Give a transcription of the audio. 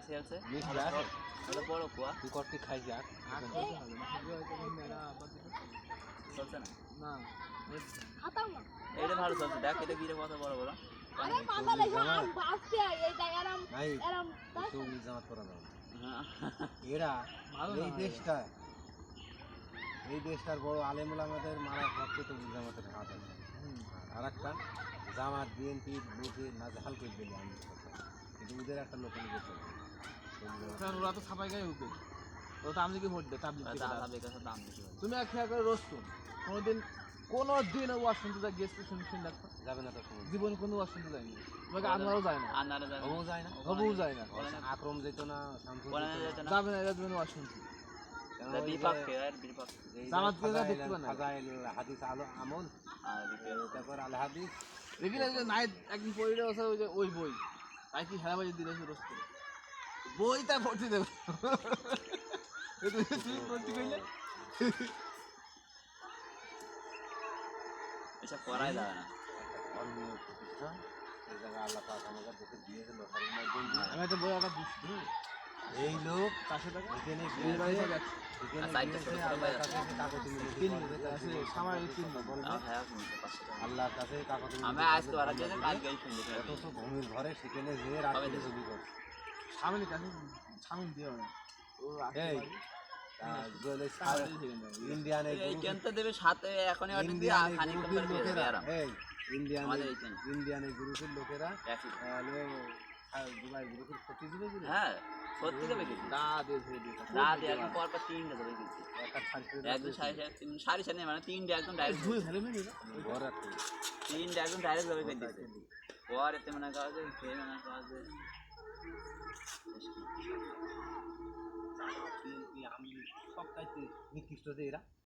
আছে আছে মিষ্টি আছে ওটা বড় কুয়া তুই কটি খাই যা চলছে না না খাতাম না এটা ভালো চলছে দেখ এটা গিরে কত বড় বড় আরে পাঙ্গা দেখো আম ভাসছে এই জায়গারাম ভাই এরম তো জামাত করা দাও হ্যাঁ এরা ভালো এই না দেশটা এই দেশটার বড় আলেমুল আমাদের মারার পক্ষে তো জামাতের হাত আছে আর একটা জামাত বিএনপি লোকে না জাহাল করে দিলে আমি কিন্তু ওদের একটা লোক নিয়ে গেছে কারণ ওরা তো ছাপাই গায়ে উঠবে ও তো আমি কি ভোট দেয় তাবলিগ থেকে দাদা বেকার দাম বেশি হয় তুমি এক খেয়া করে রোস্তম কোনোদিন ওয়াজ শুনতে যা গেস্ট শুনতে দেখো যাবে না তো সময় জীবন কোনো ওয়াজ শুনতে যায়নি তোমাকে আনোয়ারও যায় না আন্নারে যাবে হবু যায় না হবুও যায় না আক্রম যেত না শামসুল কোরআনে যেত যেত না। না যাবে না এরা জীবনে ওয়াজ শুনতে কেন এটা ওই যে বিপক্ষে আর বিপক্ষে এই যে জামাত কে ফাজাইল- দেখতে পান না? ফাজাইল হাদিস আলো আমল আর বিপক্ষে তারপর আল হাদিস দেখিলে যে নাইট একদিন পড়ে আছে ওই যে ওই বই তাই কি হেরা বাজি দিলে রোস্তম বইটা পড়তে দেবে তুমি পড়তে কইলে এসব করাই যাবে না ধর্মীয় প্রতিষ্ঠান এই জায়গায় আল্লাহ পাক আমাদের দেশে দিয়েছে লোকালের মাধ্যমে আমি একটা বই একটা দিচ্ছি এই লোক 400 টাকা এখানে এই বাড়ি গিয়েছে থেকে এখানে আর সাইডটা গিয়েছে ছোট ছোট আল্লাহর ভাই কাছে কাগজ মিলে তিন আছে সামান্য তিন বলবে হ্যাঁ শুনতে 500 টাকা আল্লাহর কাছে কাগজ আমি আজকে ওরা গেছে কালকেই শুনতে অথচ ভূমির ঘরে সেখানে যে রাত্রে ছবি করছে সামনে কাছে সামনে দিও না ও এই ইন্ডিয়ান এই কেনতে দেবে সাথে এখনই অর্ডার দিয়ে ইন্ডিয়ান খানি গ্রুপের করে লোকেরা আরাম এই ইন্ডিয়ান আমাদের এইখানে। ইন্ডিয়ান গ্রুপের লোকেরা একই হলো দুবাই গ্রুপের ক্ষতি দিবে কি হ্যাঁ সত্যি দেবে কিছু দা দিয়ে ধরে দিও রাত একদম পর পর তিনটে দেবে কিছু একটা ছাড়তে একদম সাড়ে সাড়ে নেই মানে তিনটে একদম ডাইরেক্ট দুই ফেলে মেরে ঘর রাখতে তিনটে একদম ডাইরেক্ট দেবে দিচ্ছে পর এতে মনে করা যায় খেয়ে মনে করা যায় আমি সব চাইতে নিকৃষ্ট যে এরা